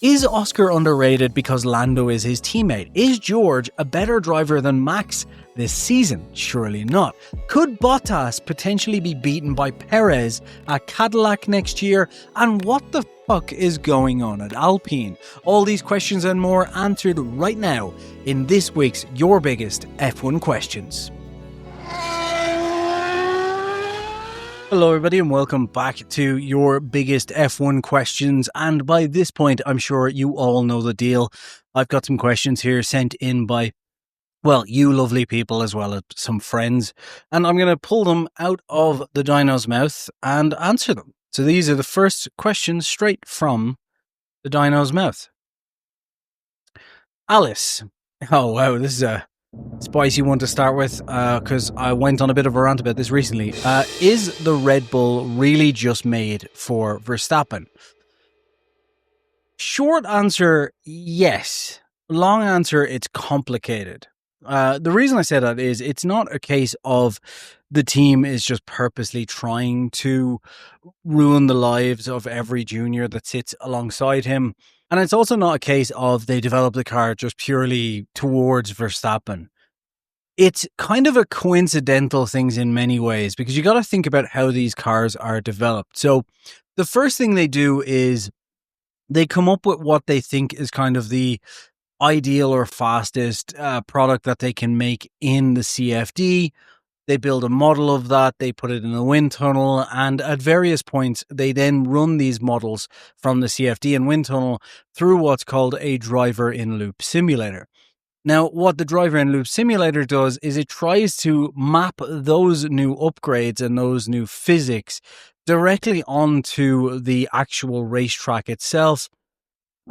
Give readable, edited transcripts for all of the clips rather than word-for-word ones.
Is Oscar underrated because Lando is his teammate? Is George a better driver than Max this season? Surely not. Could Bottas potentially be beaten by Perez at Cadillac next year? And what the fuck is going on at Alpine? All these questions and more answered right now in this week's Your Biggest F1 Questions. Hello everybody and welcome back to Your Biggest F1 Questions, and by this point I'm sure you all know the deal. I've got some questions here sent in by, well, you lovely people as well as some friends, and I'm going to pull them out of the dyno's mouth and answer them. So these are the first questions straight from the dyno's mouth. Alice. Oh wow, this is a spicy one to start with, because I went on a bit of a rant about this recently. Is the Red Bull really just made for Verstappen? Short answer, yes. Long answer, it's complicated. The reason I say that is it's not a case of the team is just purposely trying to ruin the lives of every junior that sits alongside him. And it's also not a case of they develop the car just purely towards Verstappen. It's kind of a coincidental things in many ways, because you got to think about how these cars are developed. So the first thing they do is they come up with what they think is kind of the ideal or fastest product that they can make in the CFD. They build a model of that, they put it in a wind tunnel, and at various points, they then run these models from the CFD and wind tunnel through what's called a driver-in-loop simulator. Now, what the driver-in-loop simulator does is it tries to map those new upgrades and those new physics directly onto the actual racetrack itself,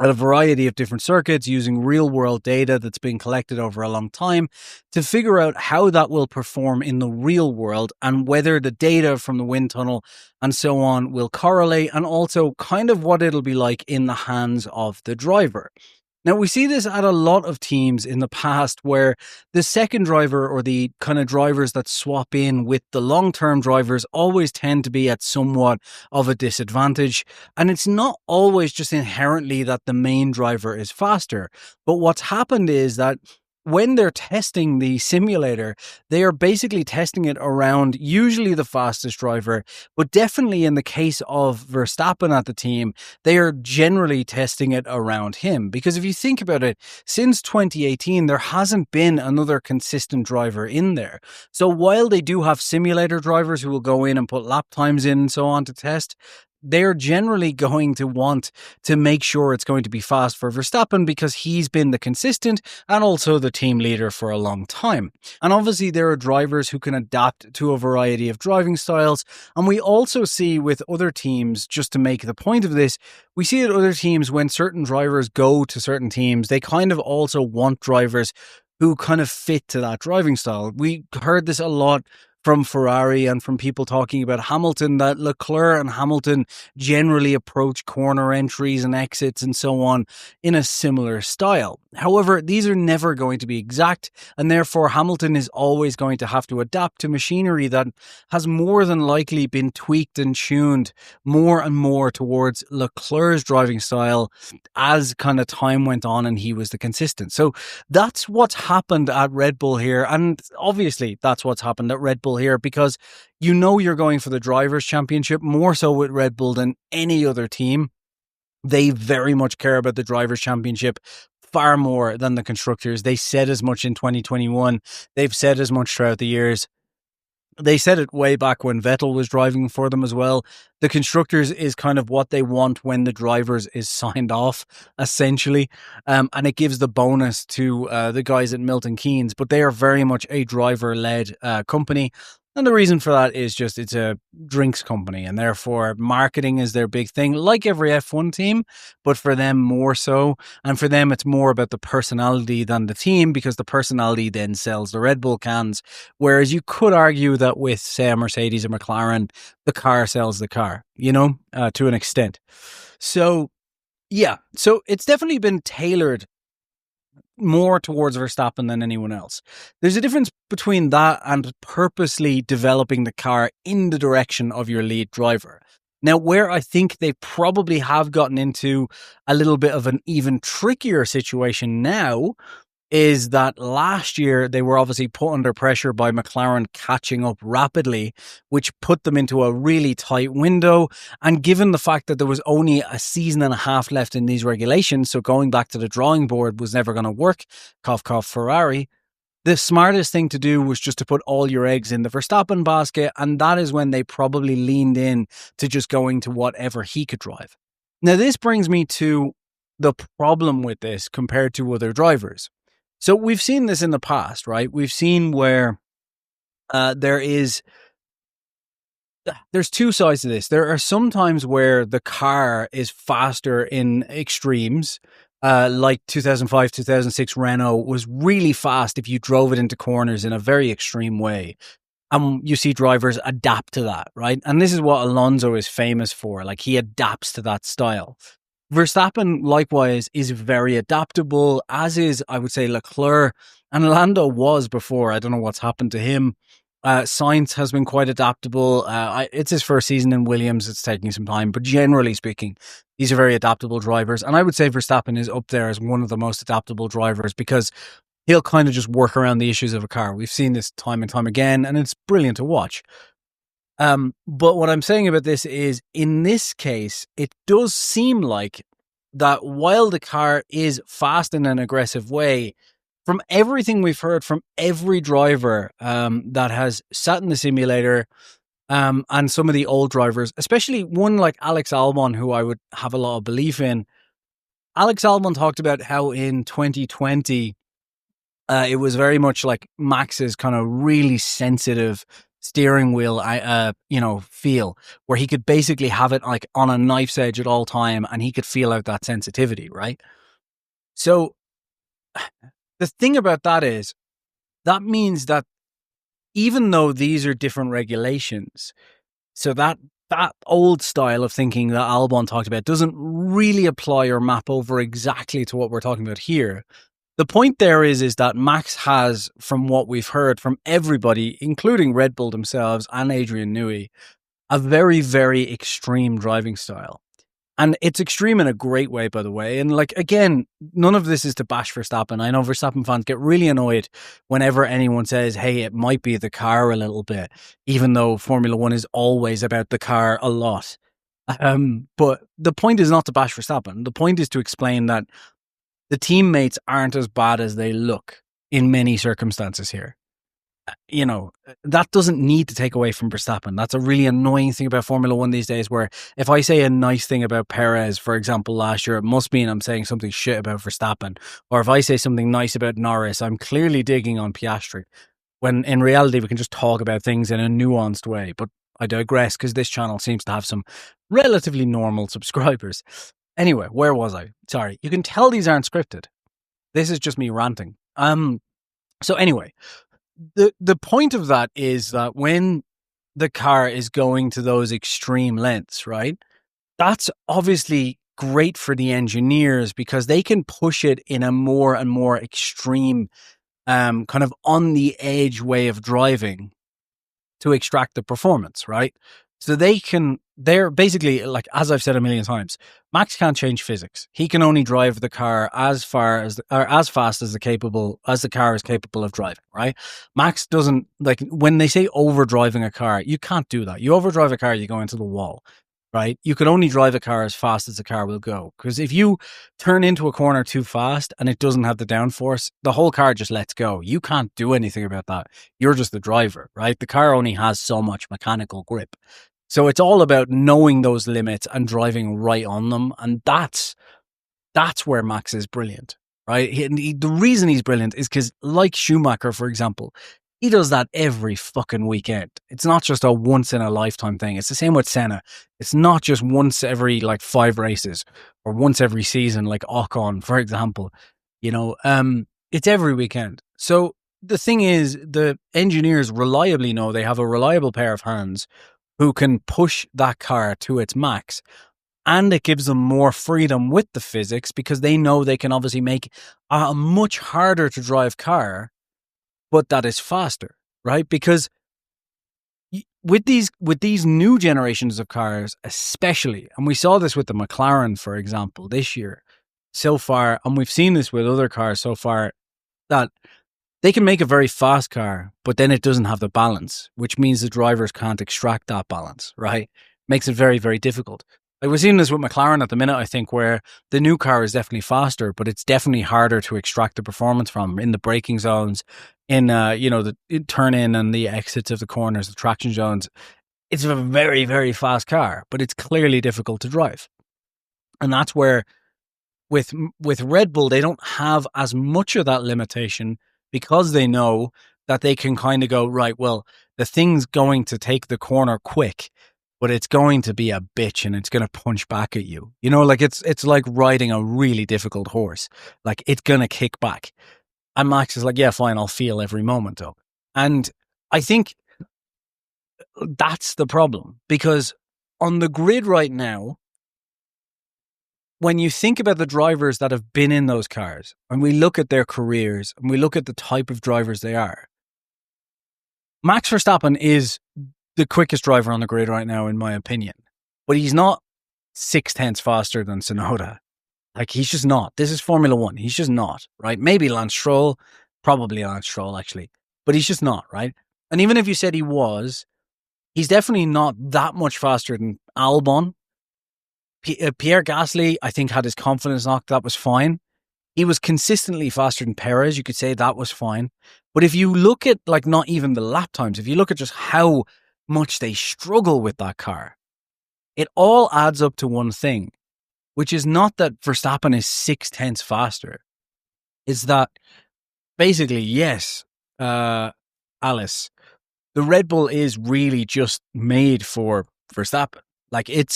at a variety of different circuits using real-world data that's been collected over a long time to figure out how that will perform in the real world and whether the data from the wind tunnel and so on will correlate, and also kind of what it'll be like in the hands of the driver. Now, we see this at a lot of teams in the past where the second driver or the kind of drivers that swap in with the long-term drivers always tend to be at somewhat of a disadvantage. And it's not always just inherently that the main driver is faster. But what's happened is that when they're testing the simulator, they are basically testing it around usually the fastest driver, but definitely in the case of Verstappen at the team, they are generally testing it around him. Because if you think about it, since 2018, there hasn't been another consistent driver in there. So while they do have simulator drivers who will go in and put lap times in and so on to test, they're generally going to want to make sure it's going to be fast for Verstappen because he's been the consistent and also the team leader for a long time. And obviously there are drivers who can adapt to a variety of driving styles. And we also see with other teams, just to make the point of this, we see at other teams when certain drivers go to certain teams, they kind of also want drivers who kind of fit to that driving style. We heard this a lot from Ferrari and from people talking about Hamilton, that Leclerc and Hamilton generally approach corner entries and exits and so on in a similar style. However, these are never going to be exact, and therefore Hamilton is always going to have to adapt to machinery that has more than likely been tweaked and tuned more and more towards Leclerc's driving style as kind of time went on and he was the consistent. So that's what's happened at Red Bull here, and obviously that's what's happened at Red Bull here, because you know you're going for the Drivers' Championship more so with Red Bull than any other team. They very much care about the Drivers' Championship far more than the Constructors. They said as much in 2021. They've said as much throughout the years. They said it way back when Vettel was driving for them as well. The Constructors is kind of what they want when the Drivers is signed off, essentially. And it gives the bonus to the guys at Milton Keynes. But they are very much a driver-led company. And the reason for that is just it's a drinks company, and therefore marketing is their big thing, like every F1 team, but for them more so. And for them, it's more about the personality than the team, because the personality then sells the Red Bull cans. Whereas you could argue that with, say, a Mercedes or McLaren, the car sells the car, you know, to an extent. So, yeah, so it's definitely been tailored more towards Verstappen than anyone else. There's a difference between that and purposely developing the car in the direction of your lead driver. Now, where I think they probably have gotten into a little bit of an even trickier situation now is that last year they were obviously put under pressure by McLaren catching up rapidly, which put them into a really tight window. And given the fact that there was only a season and a half left in these regulations, so going back to the drawing board was never going to work, cough, cough, Ferrari, the smartest thing to do was just to put all your eggs in the Verstappen basket. And that is when they probably leaned in to just going to whatever he could drive. Now, this brings me to the problem with this compared to other drivers. So we've seen this in the past, right? We've seen where there's two sides to this. There are some times where the car is faster in extremes, like 2005, 2006 Renault was really fast if you drove it into corners in a very extreme way. And you see drivers adapt to that, right? And this is what Alonso is famous for. Like, he adapts to that style. Verstappen, likewise, is very adaptable, as is, I would say, Leclerc. And Lando was before. I don't know what's happened to him. Sainz has been quite adaptable. It's his first season in Williams. It's taking some time. But generally speaking, these are very adaptable drivers. And I would say Verstappen is up there as one of the most adaptable drivers because he'll kind of just work around the issues of a car. We've seen this time and time again, and it's brilliant to watch. But what I'm saying about this is, in this case, it does seem like that while the car is fast in an aggressive way, from everything we've heard from every driver that has sat in the simulator, and some of the old drivers, especially one like Alex Albon, who I would have a lot of belief in. Alex Albon talked about how in 2020, it was very much like Max's kind of really sensitive steering wheel, feel, where he could basically have it like on a knife's edge at all time, and he could feel out that sensitivity, right? So the thing about that is, that means that even though these are different regulations, so that old style of thinking that Albon talked about doesn't really apply or map over exactly to what we're talking about here. The point there is that Max has, from what we've heard from everybody, including Red Bull themselves and Adrian Newey, a very, very extreme driving style. And it's extreme in a great way, by the way. And like, again, none of this is to bash Verstappen. I know Verstappen fans get really annoyed whenever anyone says, hey, it might be the car a little bit, even though Formula One is always about the car a lot. But the point is not to bash Verstappen. The point is to explain that the teammates aren't as bad as they look in many circumstances here. You know, that doesn't need to take away from Verstappen. That's a really annoying thing about Formula One these days, where if I say a nice thing about Perez, for example, last year, it must mean I'm saying something shit about Verstappen. Or if I say something nice about Norris, I'm clearly digging on Piastri. When in reality, we can just talk about things in a nuanced way. But I digress, because this channel seems to have some relatively normal subscribers. Anyway, where was I? Sorry. You can tell these aren't scripted. This is just me ranting. So anyway, the point of that is that when the car is going to those extreme lengths, right? That's obviously great for the engineers because they can push it in a more and more extreme, kind of on the edge way of driving to extract the performance, right? So they're basically, like, as I've said a million times, Max can't change physics. He can only drive the car as fast as the car is capable of driving, right? Max doesn't, like, when they say overdriving a car, you can't do that. You overdrive a car, you go into the wall, right? You can only drive a car as fast as the car will go. Because if you turn into a corner too fast and it doesn't have the downforce, the whole car just lets go. You can't do anything about that. You're just the driver, right? The car only has so much mechanical grip. So it's all about knowing those limits and driving right on them. And that's where Max is brilliant, right? The reason he's brilliant is because, like Schumacher, for example, he does that every fucking weekend. It's not just a once in a lifetime thing. It's the same with Senna. It's not just once every 5 races or once every season, like Ocon, for example. You know, it's every weekend. So the thing is, the engineers reliably know they have a reliable pair of hands who can push that car to its max. And it gives them more freedom with the physics because they know they can obviously make a much harder to drive car, but that is faster, right? Because with these new generations of cars, especially, and we saw this with the McLaren, for example, this year so far, and we've seen this with other cars so far, that they can make a very fast car, but then it doesn't have the balance, which means the drivers can't extract that balance, right? Makes it very, very difficult. Like we're seeing this with McLaren at the minute, I think, where the new car is definitely faster, but it's definitely harder to extract the performance from in the braking zones, in the turn in and the exits of the corners, the traction zones. It's a very, very fast car, but it's clearly difficult to drive. And that's where with Red Bull, they don't have as much of that limitation because they know that they can kind of go, right, well, the thing's going to take the corner quick, but it's going to be a bitch and it's going to punch back at you. You know, like it's like riding a really difficult horse. Like it's going to kick back. And Max is like, yeah, fine, I'll feel every moment of it. And I think that's the problem, because on the grid right now, when you think about the drivers that have been in those cars and we look at their careers and we look at the type of drivers they are, Max Verstappen is the quickest driver on the grid right now, in my opinion. But he's not 0.6 faster than Tsunoda. Like, he's just not. This is Formula One. He's just not, right? Maybe Lance Stroll, probably Lance Stroll, actually. But he's just not, right? And even if you said he was, he's definitely not that much faster than Albon. Pierre Gasly, I think, had his confidence knocked. That was fine. He was consistently faster than Perez. You could say that was fine. But if you look at, like, not even the lap times, if you look at just how much they struggle with that car, it all adds up to one thing, which is not that Verstappen is 0.6 faster. It's that basically, yes, Alice, the Red Bull is really just made for Verstappen. Like, I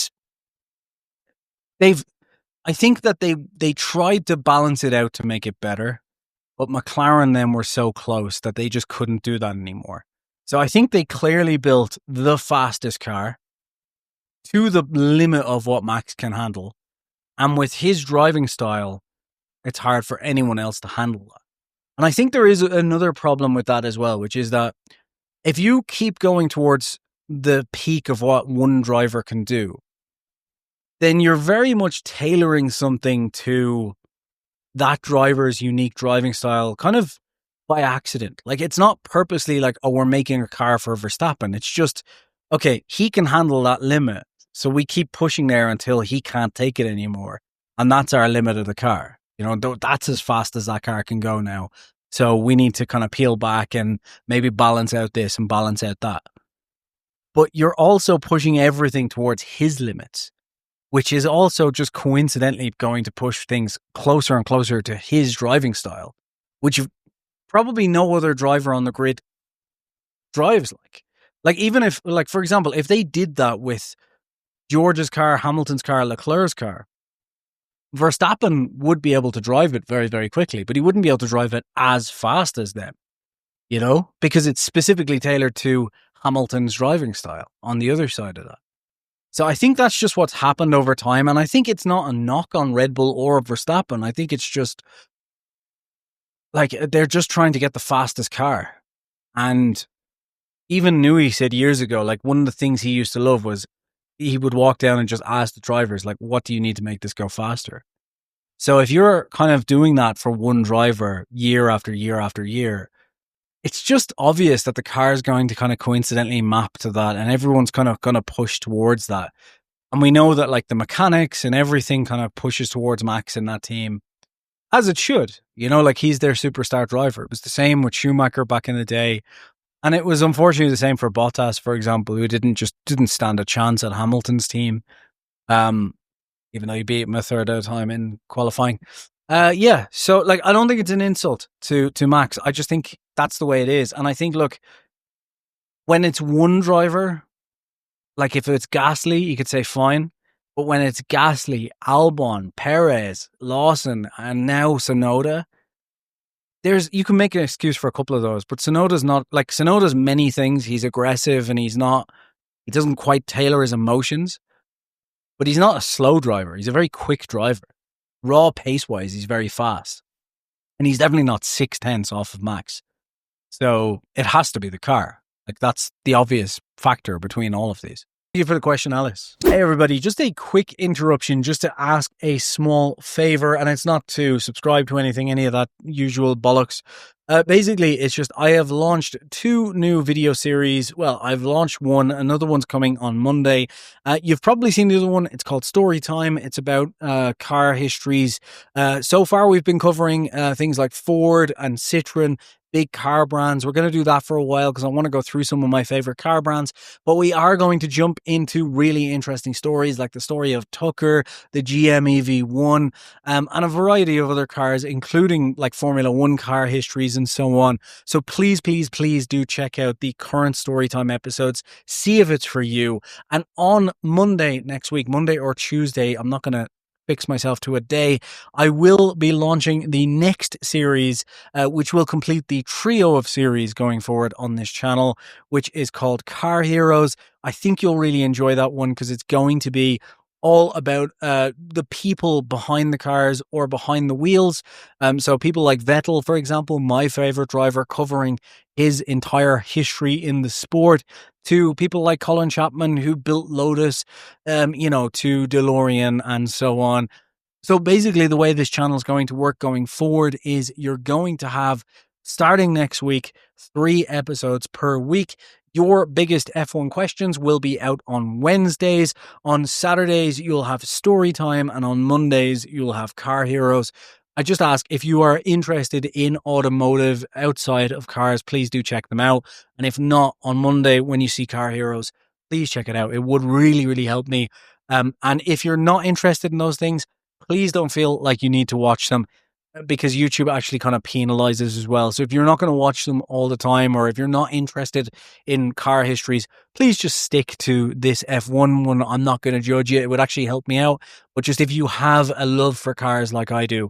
think that they tried to balance it out to make it better, but McLaren then were so close that they just couldn't do that anymore. So I think they clearly built the fastest car to the limit of what Max can handle. And with his driving style, it's hard for anyone else to handle that. And I think there is another problem with that as well, which is that if you keep going towards the peak of what one driver can do, then you're very much tailoring something to that driver's unique driving style kind of by accident. Like, it's not purposely like, oh, we're making a car for Verstappen. It's just, okay, he can handle that limit. So we keep pushing there until he can't take it anymore. And that's our limit of the car. You know, that's as fast as that car can go now. So we need to kind of peel back and maybe balance out this and balance out that. But you're also pushing everything towards his limits, which is also just coincidentally going to push things closer and closer to his driving style, which probably no other driver on the grid drives like. Like, even if, like, for example, if they did that with George's car, Hamilton's car, Leclerc's car, Verstappen would be able to drive it very, very quickly, but he wouldn't be able to drive it as fast as them, you know, because it's specifically tailored to Hamilton's driving style on the other side of that. So I think that's just what's happened over time. And I think it's not a knock on Red Bull or Verstappen. I think it's just like they're just trying to get the fastest car. And even Newey said years ago, like, one of the things he used to love was he would walk down and just ask the drivers, like, what do you need to make this go faster? So if you're kind of doing that for one driver year after year after year, it's just obvious that the car is going to kind of coincidentally map to that, and everyone's kind of going to push towards that. And we know that, like, the mechanics and everything kind of pushes towards Max in that team, as it should. You know, like, he's their superstar driver. It was the same with Schumacher back in the day. And it was unfortunately the same for Bottas, for example, who didn't stand a chance at Hamilton's team, even though he beat him a third at a time in qualifying. Yeah, so, like, I don't think it's an insult to Max. I just think that's the way it is. And I think, look, when it's one driver, like, if it's Gasly, you could say fine. But when it's Gasly, Albon, Perez, Lawson, and now Tsunoda, you can make an excuse for a couple of those. But Tsunoda's not, like, Tsunoda's many things. He's aggressive and he doesn't quite tailor his emotions. But he's not a slow driver. He's a very quick driver. Raw pace-wise, he's very fast. And he's definitely not 0.6 off of Max. So it has to be the car. Like, that's the obvious factor between all of these. Thank you for the question, Alice. Hey, everybody. Just a quick interruption just to ask a small favor, and it's not to subscribe to anything, any of that usual bollocks. Basically, it's just I have launched 2 new video series. Well, I've launched one. Another one's coming on Monday. You've probably seen the other one. It's called Story Time. It's about car histories. So far, we've been covering things like Ford and Citroen, big car brands. We're going to do that for a while because I want to go through some of my favorite car brands. But we are going to jump into really interesting stories like the story of Tucker, the GM EV1, and a variety of other cars, including like Formula One car histories and so on. So please, please, please do check out the current Storytime episodes. See if it's for you. And on Monday next week, Monday or Tuesday, I'm not going to fix myself to a day, I will be launching the next series, which will complete the trio of series going forward on this channel, which is called Car Heroes. I think you'll really enjoy that one because it's going to be all about the people behind the cars or behind the wheels. So people like Vettel, for example, my favorite driver, covering his entire history in the sport, to people like Colin Chapman, who built Lotus, to DeLorean and so on. So basically the way this channel is going to work going forward is you're going to have, starting next week, 3 episodes per week. Your biggest F1 questions will be out on Wednesdays. On Saturdays, you'll have Story Time, and on Mondays, you'll have Car Heroes. I just ask, if you are interested in automotive outside of cars, please do check them out. And if not, on Monday, when you see Car Heroes, please check it out. It would really, really help me. And if you're not interested in those things, please don't feel like you need to watch them, because YouTube actually kind of penalizes as well. So if you're not going to watch them all the time, or if you're not interested in car histories, please just stick to this F1 one. I'm not going to judge you. It would actually help me out. But just if you have a love for cars like I do,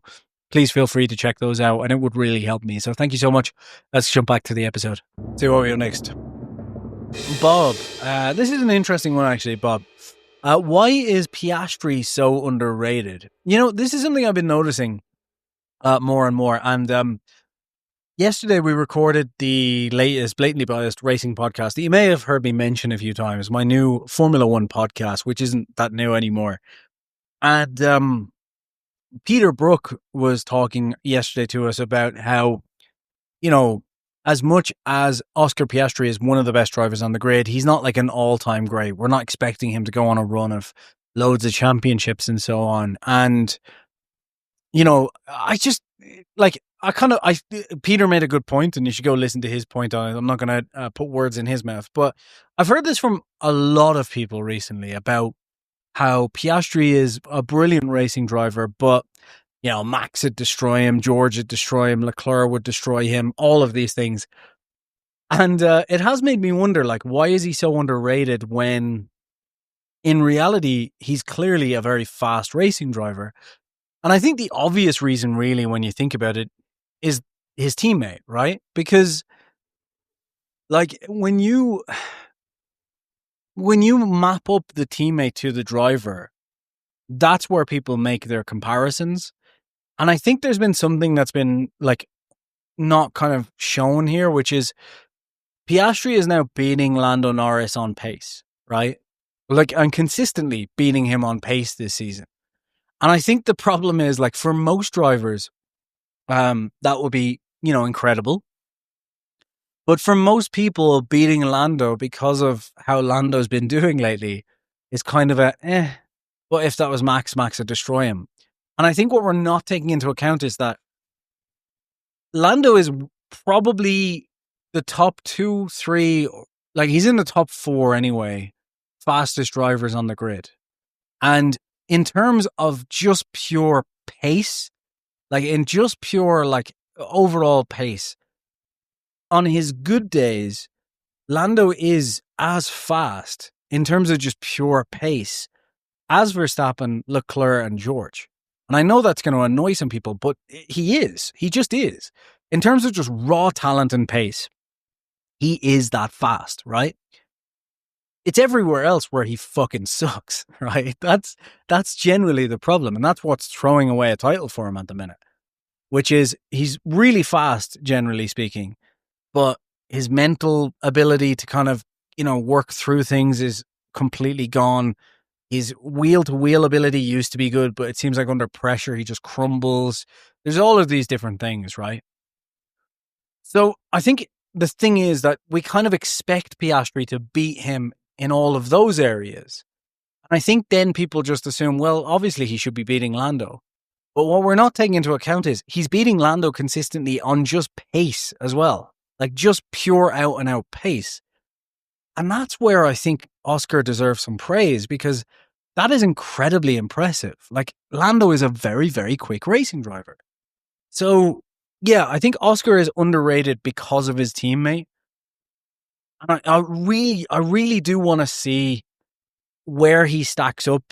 please feel free to check those out, and it would really help me. So thank you so much. Let's jump back to the episode. See what we got next. Bob. This is an interesting one, actually, Bob. Why is Piastri so underrated? This is something I've been noticing more and more. And yesterday we recorded the latest Blatantly Biased racing podcast that you may have heard me mention a few times, my new Formula One podcast, which isn't that new anymore. And Peter Brook was talking yesterday to us about how, as much as Oscar Piastri is one of the best drivers on the grid, he's not like an all-time great. We're not expecting him to go on a run of loads of championships and so on. And I just Peter made a good point, and you should go listen to his point on it. I'm not going to put words in his mouth, but I've heard this from a lot of people recently about how Piastri is a brilliant racing driver, but Max would destroy him, George would destroy him, Leclerc would destroy him, all of these things. And it has made me wonder, why is he so underrated when in reality he's clearly a very fast racing driver? And I think the obvious reason, really, when you think about it, is his teammate, right? Because, when you map up the teammate to the driver, that's where people make their comparisons. And I think there's been something that's been, not kind of shown here, which is Piastri is now beating Lando Norris on pace, right? And consistently beating him on pace this season. And I think the problem is, for most drivers, that would be, incredible. But for most people, beating Lando because of how Lando's been doing lately is kind of but if that was Max would destroy him. And I think what we're not taking into account is that Lando is probably the top 2, 3, he's in the top 4 anyway, fastest drivers on the grid. And in terms of just pure pace, in just pure, overall pace, on his good days, Lando is as fast in terms of just pure pace as Verstappen, Leclerc, and George. And I know that's going to annoy some people, but he is. He just is. In terms of just raw talent and pace, he is that fast, right? It's everywhere else where he fucking sucks, right? That's generally the problem. And that's what's throwing away a title for him at the minute, which is he's really fast, generally speaking, but His mental ability to kind of, work through things is completely gone. His wheel-to-wheel ability used to be good, but it seems like under pressure, he just crumbles. There's all of these different things, right? So I think the thing is that we kind of expect Piastri to beat him in all of those areas. And I think then people just assume, well, obviously he should be beating Lando. But what we're not taking into account is he's beating Lando consistently on just pace as well. Like just pure out and out pace. And that's where I think Oscar deserves some praise, because that is incredibly impressive. Like Lando is a very, very quick racing driver. So yeah, I think Oscar is underrated because of his teammate. And I really do want to see where he stacks up,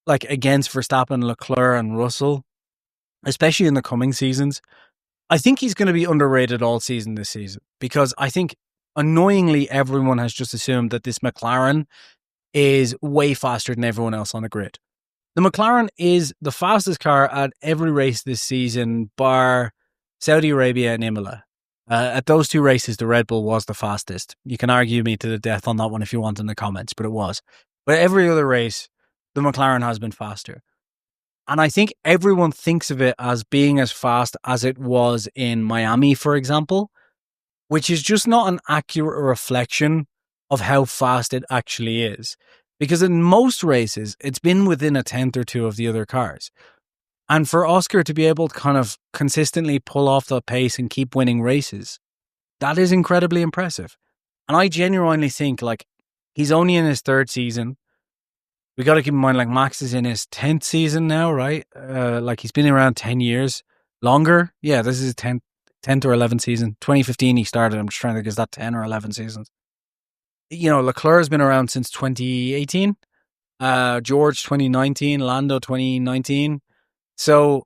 like against Verstappen, Leclerc and Russell, especially in the coming seasons. I think he's going to be underrated all season this season, because I think annoyingly everyone has just assumed that this McLaren is way faster than everyone else on the grid. The McLaren is the fastest car at every race this season, bar Saudi Arabia and Imola. At those two races, the Red Bull was the fastest. You can argue me to the death on that one if you want in the comments, but it was. But every other race, the McLaren has been faster. And I think everyone thinks of it as being as fast as it was in Miami, for example, which is just not an accurate reflection of how fast it actually is. Because in most races, it's been within a tenth or two of the other cars. And for Oscar to be able to kind of consistently pull off the pace and keep winning races, that is incredibly impressive. And I genuinely think, like, he's only in his third season. We got to keep in mind, like, Max is in his 10th season now, right? Like, he's been around 10 years. Longer? Yeah, this is his 10th or 11th season. 2015 he started. I'm just trying to think, is that 10 or 11 seasons? Leclerc has been around since 2018. George 2019. Lando 2019. So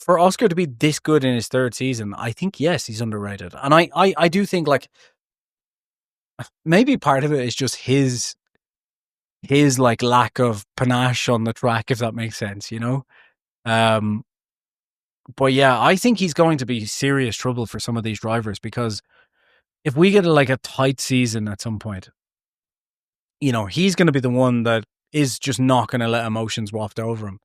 for Oscar to be this good in his third season, I think, yes, he's underrated. And I do think, like, maybe part of it is just his like lack of panache on the track, if that makes sense, But yeah, I think he's going to be serious trouble for some of these drivers, because if we get a tight season at some point, he's going to be the one that is just not going to let emotions waft over him.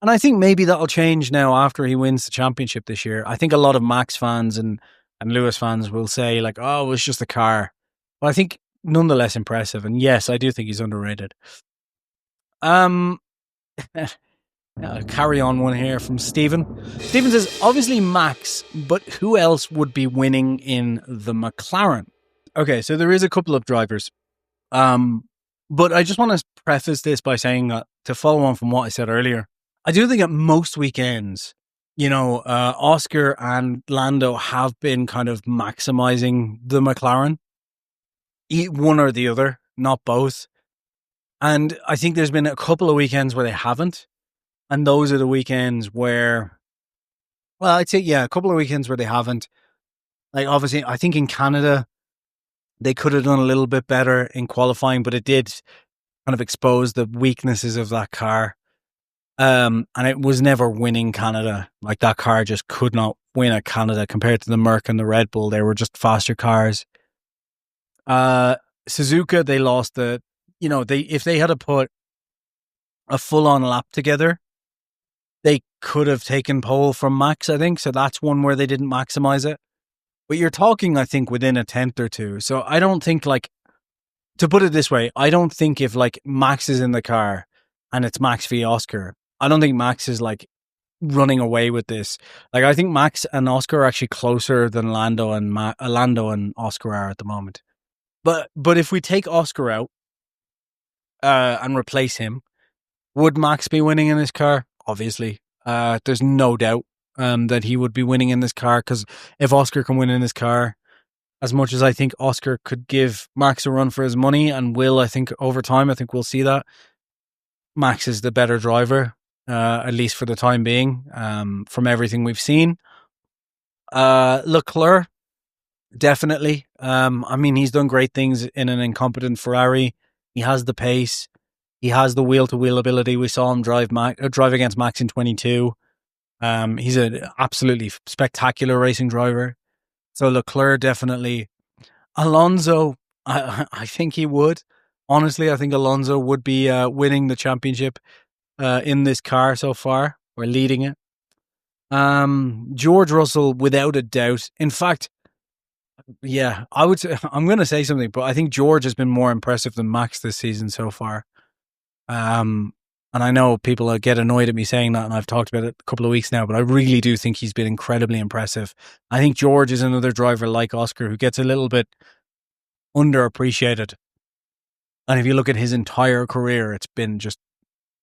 And I think maybe that'll change now after he wins the championship this year. I think a lot of Max fans and Lewis fans will say, like, oh, it was just a car. But I think nonetheless impressive. And yes, I do think he's underrated. Carry on one here from Stephen. Stephen says, obviously Max, but who else would be winning in the McLaren? Okay, so there is a couple of drivers. But I just want to preface this by saying that, to follow on from what I said earlier, I do think at most weekends, Oscar and Lando have been kind of maximizing the McLaren. One or the other, not both. And I think there's been a couple of weekends where they haven't. And those are the weekends where, well, I'd say, yeah, a couple of weekends where they haven't. Like, obviously, I think in Canada, they could have done a little bit better in qualifying, but it did kind of expose the weaknesses of that car. And it was never winning Canada. Like, that car just could not win at Canada compared to the Merc and the Red Bull. They were just faster cars. Suzuka, they lost if they had to put a full-on lap together, they could have taken pole from Max, I think. So that's one where they didn't maximize it. But you're talking, I think, within a tenth or two. So I don't think, like, to put it this way, I don't think if, like, Max is in the car and it's Max v Oscar, I don't think Max is, like, running away with this. Like, I think Max and Oscar are actually closer than Lando and Oscar are at the moment. But if we take Oscar out and replace him, would Max be winning in this car? Obviously. There's no doubt that he would be winning in this car, because if Oscar can win in this car, as much as I think Oscar could give Max a run for his money, and will, I think, over time, I think we'll see that, Max is the better driver, at least for the time being, from everything we've seen. Leclerc, definitely. I mean, he's done great things in an incompetent Ferrari. He has the pace. He has the wheel-to-wheel ability. We saw him drive against Max in 22. He's an absolutely spectacular racing driver. So Leclerc, definitely. Alonso, I think he would. Honestly, I think Alonso would be winning the championship in this car so far, or leading it. George Russell, without a doubt. In fact, yeah, I would say, I'm going to say something, but I think George has been more impressive than Max this season so far. And I know people get annoyed at me saying that, and I've talked about it a couple of weeks now, but I really do think he's been incredibly impressive. I think George is another driver like Oscar who gets a little bit underappreciated. And if you look at his entire career, it's been just,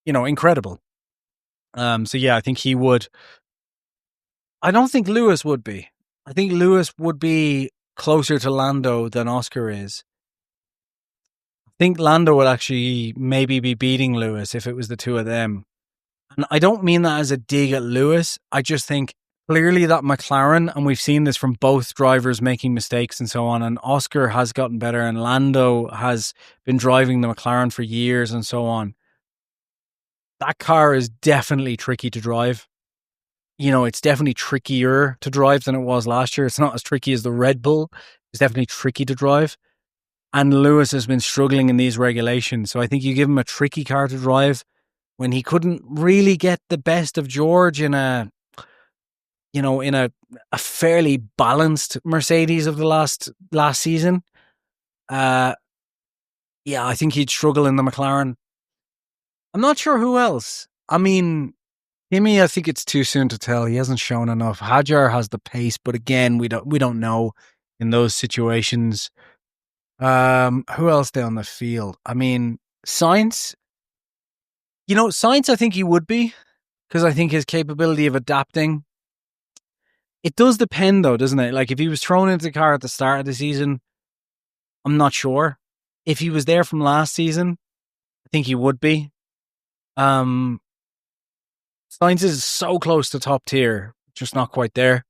incredible. So yeah, I think he would. I don't think Lewis would be. I think Lewis would be closer to Lando than Oscar is. I think Lando would actually maybe be beating Lewis if it was the two of them. And I don't mean that as a dig at Lewis. I just think clearly that McLaren, and we've seen this from both drivers making mistakes and so on, and Oscar has gotten better and Lando has been driving the McLaren for years and so on. That car is definitely tricky to drive. It's definitely trickier to drive than it was last year. It's not as tricky as the Red Bull. It's definitely tricky to drive. And Lewis has been struggling in these regulations. So I think you give him a tricky car to drive when he couldn't really get the best of George in a fairly balanced Mercedes of the last season. Yeah, I think he'd struggle in the McLaren. I'm not sure who else. I mean, Kimi, I think it's too soon to tell. He hasn't shown enough. Hadjar has the pace, but again, we don't know in those situations. Who else down the field? I mean, Sainz. Sainz, I think he would be, because I think his capability of adapting. It does depend, though, doesn't it? Like, if he was thrown into the car at the start of the season, I'm not sure. If he was there from last season, I think he would be. Sainz is so close to top tier, just not quite there.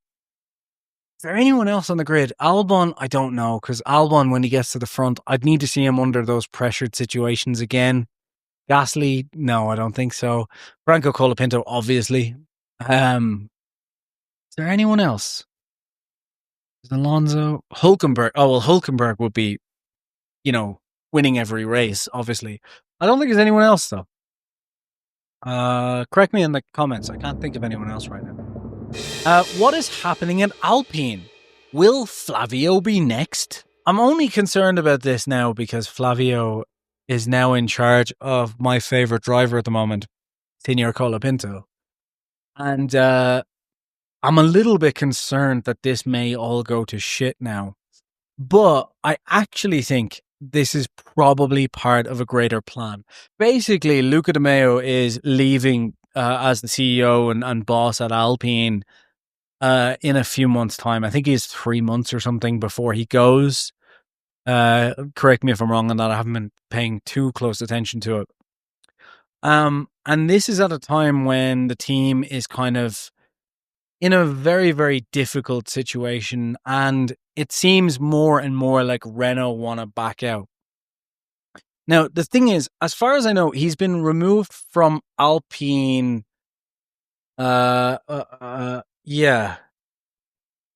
Is there anyone else on the grid? Albon, I don't know, because Albon, when he gets to the front, I'd need to see him under those pressured situations again. Gasly, no, I don't think so. Franco Colapinto, obviously. Is there anyone else? Is Alonso? Hulkenberg. Oh, well, Hulkenberg would be, winning every race, obviously. I don't think there's anyone else, though. Correct me in the comments. I can't think of anyone else right now. What is happening at Alpine? Will Flavio be next? I'm only concerned about this now because Flavio is now in charge of my favorite driver at the moment, Senor Colapinto. And I'm a little bit concerned that this may all go to shit now. But I actually think this is probably part of a greater plan. Basically, Luca De Meo is leaving as the CEO and boss at Alpine in a few months' time. I think he has 3 months or something before he goes. Correct me if I'm wrong on that. I haven't been paying too close attention to it. And this is at a time when the team is kind of in a very, very difficult situation, and it seems more and more like Renault want to back out. Now, the thing is, as far as I know, he's been removed from Alpine. Yeah.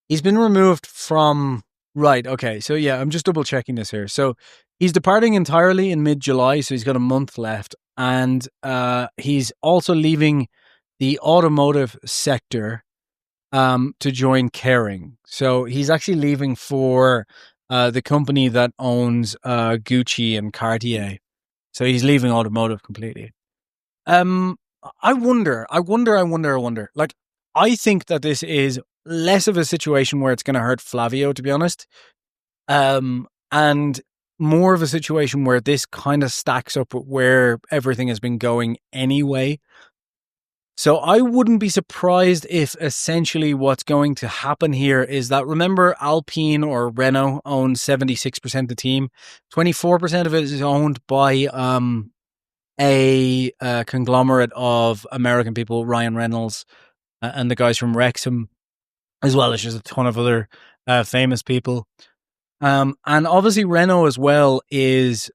He's been removed from... Right, okay. So, yeah, I'm just double checking this here. So, he's departing entirely in mid-July, so he's got a month left. And he's also leaving the automotive sector to join Kering. So he's actually leaving for the company that owns Gucci and Cartier. So he's leaving automotive completely. I wonder. Like, I think that this is less of a situation where it's going to hurt Flavio, to be honest. And more of a situation where this kind of stacks up with where everything has been going anyway. So I wouldn't be surprised if essentially what's going to happen here is that, remember, Alpine or Renault owns 76% of the team. 24% of it is owned by a conglomerate of American people, Ryan Reynolds and the guys from Wrexham, as well as just a ton of other famous people. And obviously Renault as well is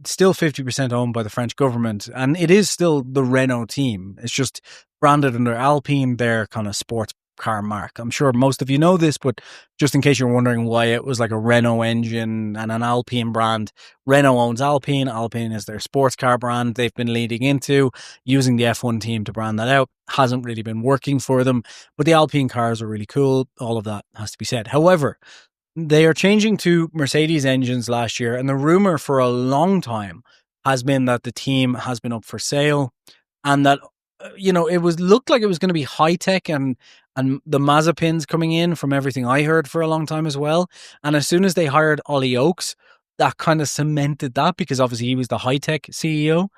still 50% owned by the French government, and it is still the Renault team. It's just branded under Alpine, their kind of sports car mark. I'm sure most of you know this, but just in case you're wondering why it was like a Renault engine and an Alpine brand, Renault owns Alpine. Alpine is their sports car brand they've been leading into, using the F1 team to brand that out. Hasn't really been working for them, but the Alpine cars are really cool. All of that has to be said. However, they are changing to Mercedes engines last year, and the rumor for a long time has been that the team has been up for sale, and that it looked like it was going to be high tech, and the Mazepins coming in from everything I heard for a long time as well. And as soon as they hired Ollie Oakes, that kind of cemented that, because obviously he was the high tech CEO.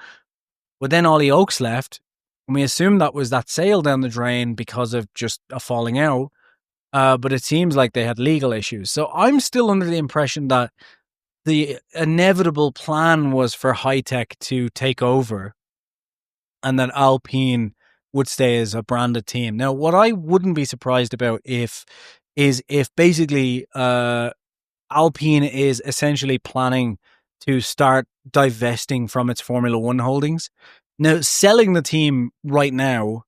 But then Ollie Oakes left, and we assumed that was that sale down the drain because of just a falling out. But it seems like they had legal issues. So I'm still under the impression that the inevitable plan was for high tech to take over, and that Alpine would stay as a branded team. Now, what I wouldn't be surprised about is if basically Alpine is essentially planning to start divesting from its Formula One holdings. Now, selling the team right now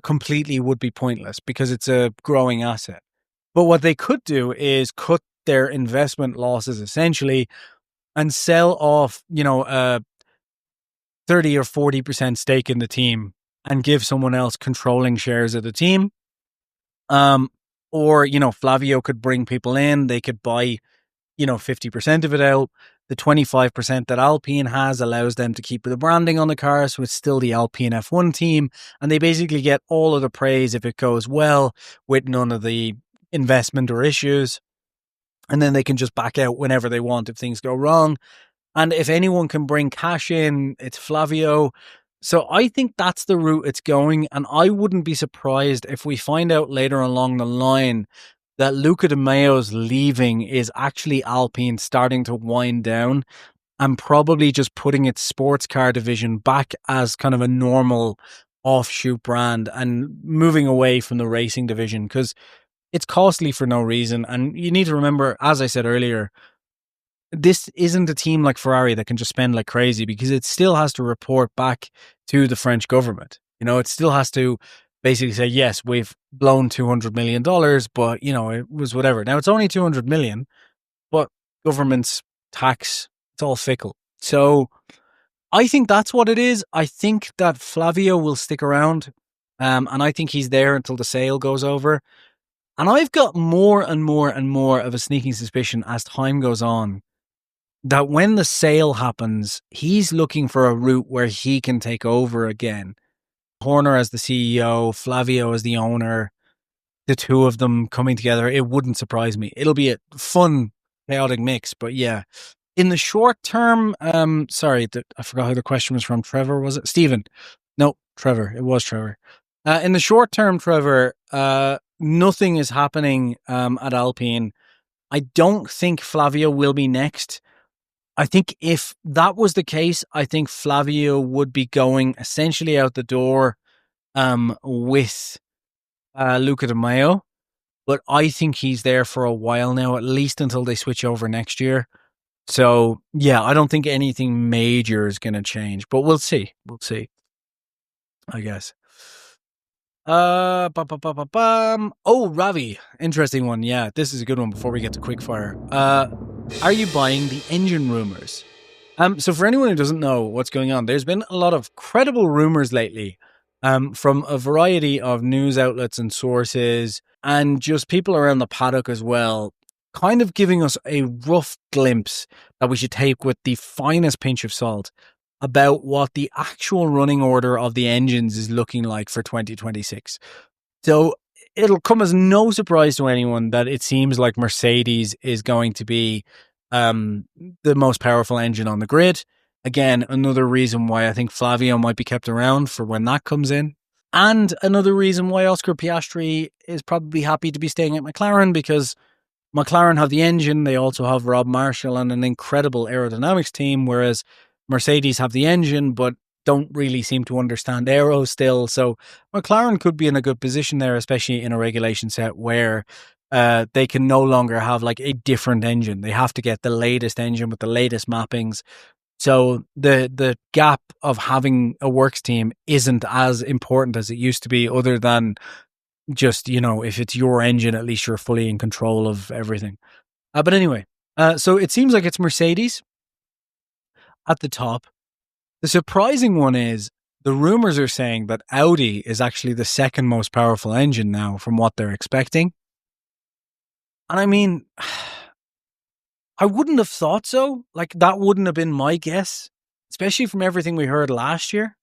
completely would be pointless because it's a growing asset. But what they could do is cut their investment losses essentially and sell off, 30 or 40% stake in the team and give someone else controlling shares of the team. Or, Flavio could bring people in. They could buy, 50% of it out. The 25% that Alpine has allows them to keep the branding on the car, so it's still the Alpine F1 team, and they basically get all of the praise if it goes well, with none of the investment or issues, and then they can just back out whenever they want if things go wrong. And if anyone can bring cash in, it's Flavio. So I think that's the route it's going, and I wouldn't be surprised if we find out later along the line that Luca De Meo's leaving is actually Alpine starting to wind down and probably just putting its sports car division back as kind of a normal offshoot brand and moving away from the racing division, because it's costly for no reason. And you need to remember, as I said earlier, this isn't a team like Ferrari that can just spend like crazy, because it still has to report back to the French government. It still has to basically say, yes, we've blown $200 million, but, it was whatever. Now, it's only $200 million, but government's tax, it's all fickle. So I think that's what it is. I think that Flavio will stick around, and I think he's there until the sale goes over. And I've got more and more and more of a sneaking suspicion as time goes on that when the sale happens, he's looking for a route where he can take over again. Horner as the CEO, Flavio as the owner, the two of them coming together, it wouldn't surprise me. It'll be a fun, chaotic mix. But yeah, in the short term, I forgot who the question was from. Trevor, was it? Stephen? No, Trevor. It was Trevor. In the short term, Trevor, nothing is happening at Alpine. I don't think Flavio will be next. I think if that was the case, I think Flavio would be going essentially out the door with Luca De Meo. But I think he's there for a while now, at least until they switch over next year. So, yeah, I don't think anything major is going to change. But we'll see. We'll see, I guess. Oh, Ravi. Interesting one. Yeah, this is a good one before we get to quickfire. Are you buying the engine rumors? So for anyone who doesn't know what's going on, there's been a lot of credible rumors lately from a variety of news outlets and sources, and just people around the paddock as well, kind of giving us a rough glimpse that we should take with the finest pinch of salt about what the actual running order of the engines is looking like for 2026. So it'll come as no surprise to anyone that it seems like Mercedes is going to be the most powerful engine on the grid. Again, another reason why I think Flavio might be kept around for when that comes in. And another reason why Oscar Piastri is probably happy to be staying at McLaren, because McLaren have the engine. They also have Rob Marshall and an incredible aerodynamics team, whereas Mercedes have the engine, but don't really seem to understand aero still. So McLaren could be in a good position there, especially in a regulation set where they can no longer have like a different engine. They have to get the latest engine with the latest mappings. So the gap of having a works team isn't as important as it used to be, other than just, if it's your engine, at least you're fully in control of everything. But anyway, so it seems like it's Mercedes at the top. The surprising one is the rumors are saying that Audi is actually the second most powerful engine now from what they're expecting. And I mean, I wouldn't have thought so. Like, that wouldn't have been my guess, especially from everything we heard last year.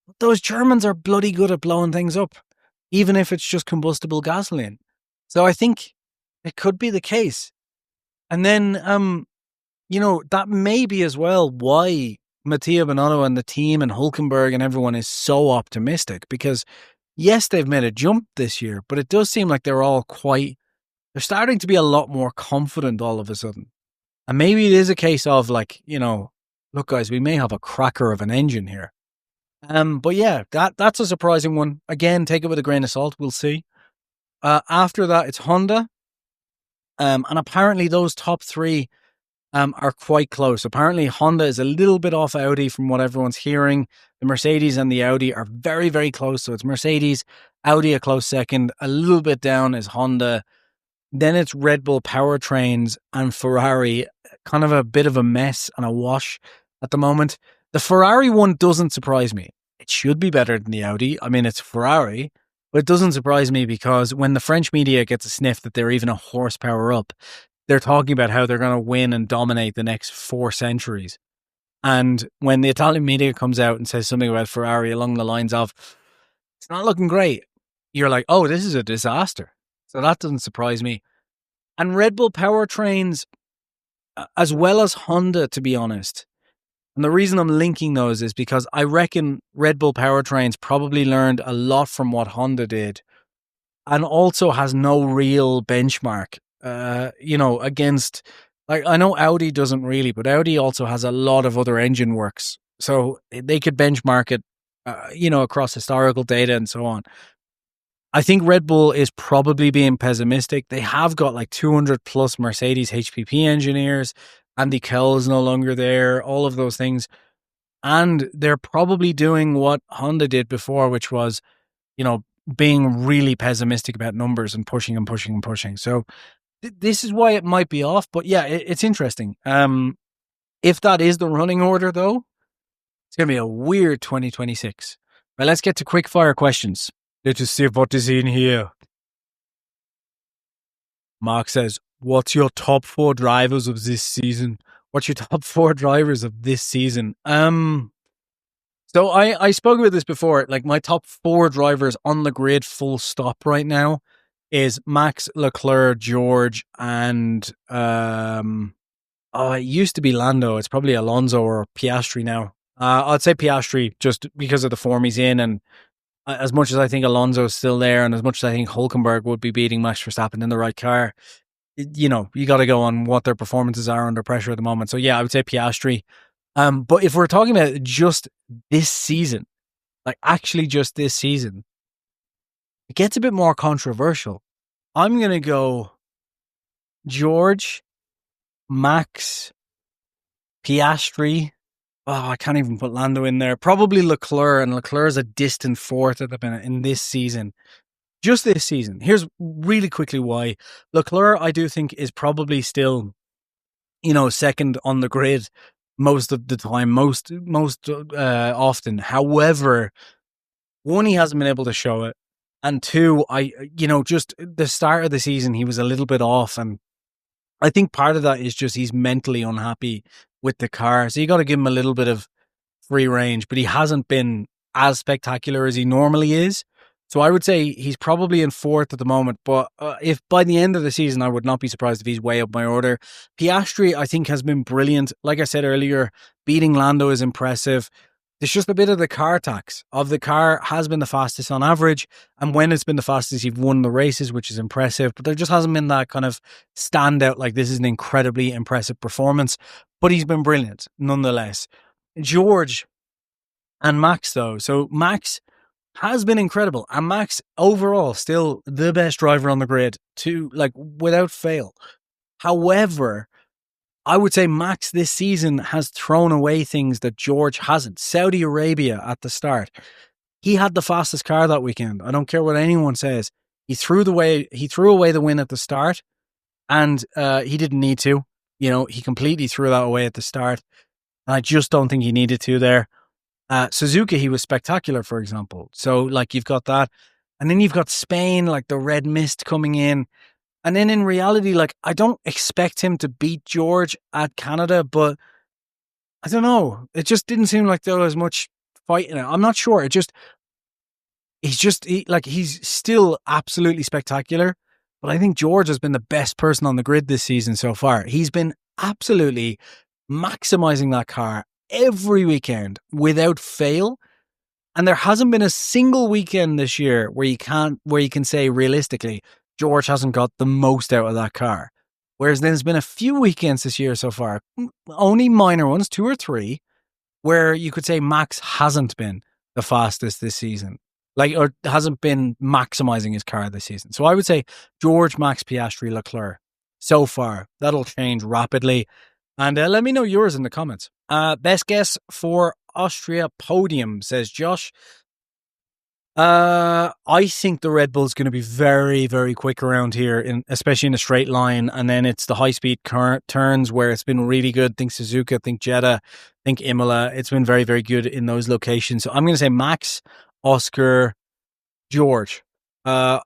But those Germans are bloody good at blowing things up, even if it's just combustible gasoline. So I think it could be the case. And then, that may be as well why Mattia Binotto and the team and Hülkenberg and everyone is so optimistic, because yes, they've made a jump this year, but it does seem like they're starting to be a lot more confident all of a sudden. And maybe it is a case of like, look guys, we may have a cracker of an engine here. But yeah, that's a surprising one. Again, take it with a grain of salt. We'll see. After that, it's Honda. And apparently those top three are quite close. Apparently Honda is a little bit off Audi from what everyone's hearing. The Mercedes and the Audi are very, very close. So it's Mercedes, Audi a close second. A little bit down is Honda. Then it's Red Bull powertrains and Ferrari, kind of a bit of a mess and a wash at the moment. The Ferrari one doesn't surprise me. It should be better than the Audi. I mean, it's Ferrari, but it doesn't surprise me because when the French media gets a sniff that they're even a horsepower up, they're talking about how they're going to win and dominate the next 4 centuries. And when the Italian media comes out and says something about Ferrari along the lines of, it's not looking great, you're like, oh, this is a disaster. So that doesn't surprise me. And Red Bull powertrains, as well as Honda, to be honest. And the reason I'm linking those is because I reckon Red Bull powertrains probably learned a lot from what Honda did and also has no real benchmark, against, like, I know Audi doesn't really, but Audi also has a lot of other engine works. So they could benchmark it, across historical data and so on. I think Red Bull is probably being pessimistic. They have got like 200 plus Mercedes HPP engineers. Andy Kell is no longer there, all of those things. And they're probably doing what Honda did before, which was, being really pessimistic about numbers and pushing and pushing and pushing. So this is why it might be off. But yeah, it's interesting. If that is the running order, though, it's going to be a weird 2026. Right, let's get to quick fire questions. Let's just see what is in here. Mark says, what's your top 4 drivers of this season? What's your top 4 drivers of this season? So I spoke about this before. Like, my top 4 drivers on the grid, full stop right now, is Max, Leclerc, George, and it used to be Lando. It's probably Alonso or Piastri now. I'd say Piastri just because of the form he's in, and as much as I think Alonso's still there, and as much as I think Hülkenberg would be beating Max Verstappen in the right car, you got to go on what their performances are under pressure at the moment. So yeah, I would say Piastri. But if we're talking about just this season, like actually just this season, it gets a bit more controversial. I'm going to go George, Max, Piastri. Oh, I can't even put Lando in there. Probably Leclerc, and Leclerc's a distant 4th at the minute in this season. Just this season. Here's really quickly why. Leclerc, I do think, is probably still, second on the grid most of the time, most often. However, 1, he hasn't been able to show it. And 2, just the start of the season, he was a little bit off. And I think part of that is just he's mentally unhappy with the car. So you got to give him a little bit of free range, but he hasn't been as spectacular as he normally is. So I would say he's probably in 4th at the moment, but if by the end of the season, I would not be surprised if he's way up my order. Piastri, I think, has been brilliant. Like I said earlier, beating Lando is impressive. There's just a bit of the car tax of the car has been the fastest on average. And when it's been the fastest, he's won the races, which is impressive. But there just hasn't been that kind of standout, like this is an incredibly impressive performance. But he's been brilliant nonetheless. George and Max, though. So Max has been incredible. And Max, overall, still the best driver on the grid, without fail. However, I would say Max this season has thrown away things that George hasn't. Saudi Arabia at the start. He had the fastest car that weekend. I don't care what anyone says. He threw away the win at the start, and he didn't need to. He completely threw that away at the start, and I just don't think he needed to there. Suzuka, he was spectacular, for example. So, like, you've got that. And then you've got Spain, like the red mist coming in. And then in reality, like, I don't expect him to beat George at Canada, but I don't know. It just didn't seem like there was much fight in it. I'm not sure. He's still absolutely spectacular. But I think George has been the best person on the grid this season so far. He's been absolutely maximizing that car every weekend without fail. And there hasn't been a single weekend this year where you can say realistically, George hasn't got the most out of that car. Whereas there's been a few weekends this year so far, only minor ones, 2 or 3, where you could say Max hasn't been the fastest this season, or hasn't been maximizing his car this season. So I would say George, Max, Piastri, Leclerc so far. That'll change rapidly. And let me know yours in the comments. Best guess for Austria podium, says Josh. I think the Red Bull's going to be very, very quick around here, especially in a straight line. And then it's the high-speed turns where it's been really good. Think Suzuka, think Jeddah, think Imola. It's been very, very good in those locations. So I'm going to say Max, Oscar, George. I'm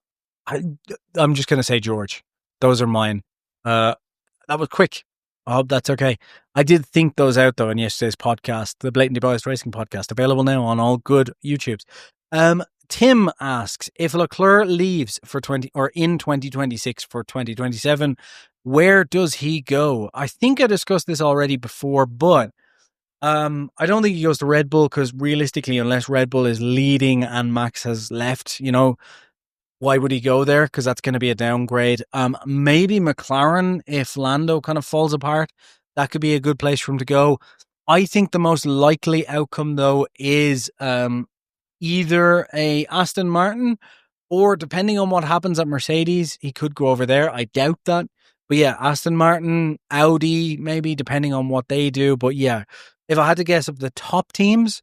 just going to say George. Those are mine. That was quick. I hope that's okay. I did think those out, though, in yesterday's podcast, the Blatantly Biased Racing podcast, available now on all good YouTubes. Tim asks, if Leclerc leaves in 2026 for 2027, where does he go? I think I discussed this already before, but I don't think he goes to Red Bull because realistically, unless Red Bull is leading and Max has left, why would he go there? Because that's going to be a downgrade. Maybe McLaren, if Lando kind of falls apart, that could be a good place for him to go. I think the most likely outcome, though, is either a Aston Martin, or depending on what happens at Mercedes, he could go over there. I doubt that. But yeah, Aston Martin, Audi, maybe, depending on what they do. But yeah, if I had to guess of the top teams,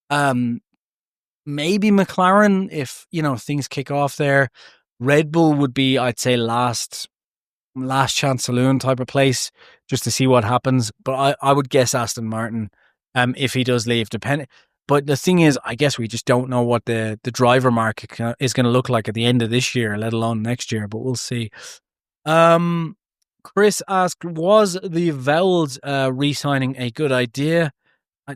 maybe McLaren, if, things kick off there. Red Bull would be, I'd say, last chance saloon type of place, just to see what happens. But I would guess Aston Martin, if he does leave, But the thing is, I guess we just don't know what the driver market is going to look like at the end of this year, let alone next year, but we'll see. Chris asked, was the Vels re-signing a good idea?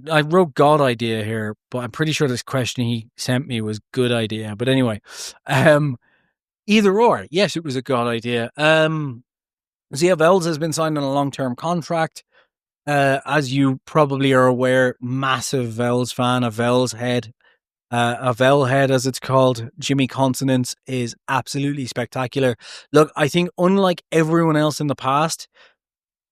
I wrote God idea here, but I'm pretty sure this question he sent me was good idea. But anyway, either or, yes, it was a God idea. Zia Vels has been signed on a long-term contract. As you probably are aware, massive Vels fan, a Vels head, a Vel head as it's called. Jimmy Consonance is absolutely spectacular. Look, I think unlike everyone else in the past,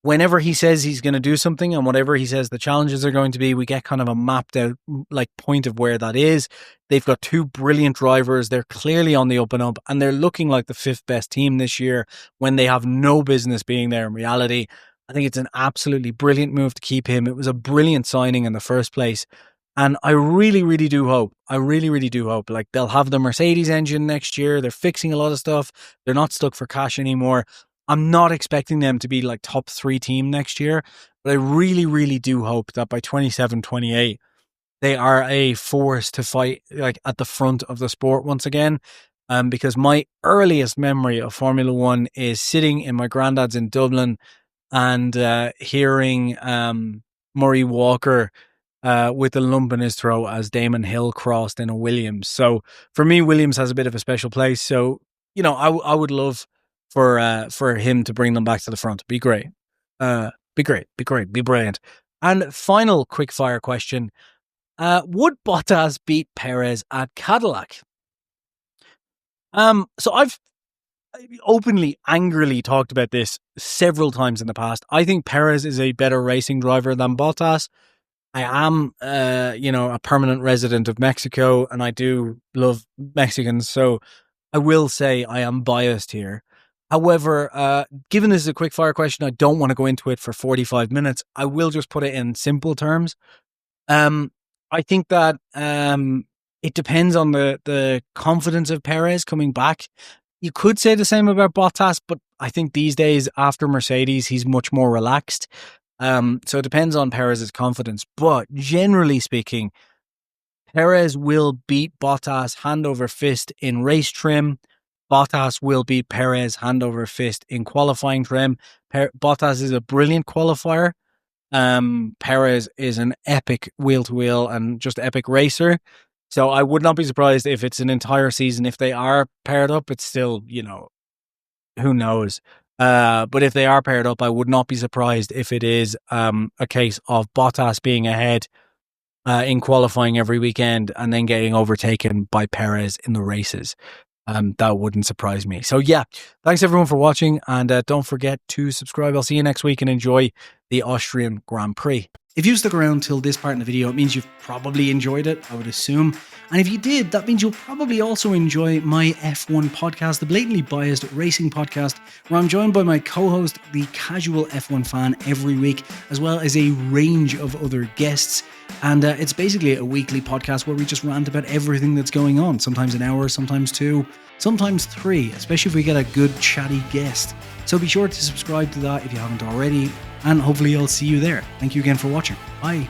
whenever he says he's going to do something and whatever he says the challenges are going to be, we get kind of a mapped out point of where that is. They've got 2 brilliant drivers. They're clearly on the up and up, and they're looking like the 5th best team this year when they have no business being there in reality. I think it's an absolutely brilliant move to keep him. It was a brilliant signing in the first place. And I really, really do hope, like, they'll have the Mercedes engine next year. They're fixing a lot of stuff. They're not stuck for cash anymore. I'm not expecting them to be like top 3 team next year, but I really, really do hope that by 27, 28, they are a force to fight like at the front of the sport once again. Because my earliest memory of Formula One is sitting in my granddad's in Dublin and hearing Murray Walker with a lump in his throat as Damon Hill crossed in a Williams. So for me, Williams has a bit of a special place. So, I would love for him to bring them back to the front. Be great. Be brilliant. And final quick fire question. Would Bottas beat Perez at Cadillac? So I've openly, angrily talked about this several times in the past. I think Perez is a better racing driver than Bottas. I am, a permanent resident of Mexico, and I do love Mexicans, so I will say I am biased here. However, given this is a quick fire question, I don't want to go into it for 45 minutes. I will just put it in simple terms. I think that it depends on the confidence of Perez coming back. You could say the same about Bottas, but I think these days after Mercedes, he's much more relaxed. So it depends on Perez's confidence. But generally speaking, Perez will beat Bottas hand over fist in race trim. Bottas will beat Perez hand over fist in qualifying trim. Bottas is a brilliant qualifier. Perez is an epic wheel-to-wheel and just epic racer. So I would not be surprised if it's an entire season. If they are paired up, it's still, who knows. But if they are paired up, I would not be surprised if it is a case of Bottas being ahead in qualifying every weekend and then getting overtaken by Perez in the races. That wouldn't surprise me. So yeah, thanks everyone for watching, and don't forget to subscribe. I'll see you next week and enjoy the Austrian Grand Prix. If you stuck around till this part in the video, it means you've probably enjoyed it, I would assume. And if you did, that means you'll probably also enjoy my F1 podcast, the blatantly biased racing podcast, where I'm joined by my co-host, the casual F1 fan, every week, as well as a range of other guests. And it's basically a weekly podcast where we just rant about everything that's going on. Sometimes an hour, sometimes 2, sometimes 3, especially if we get a good chatty guest. So be sure to subscribe to that if you haven't already, and hopefully I'll see you there. Thank you again for watching. Bye.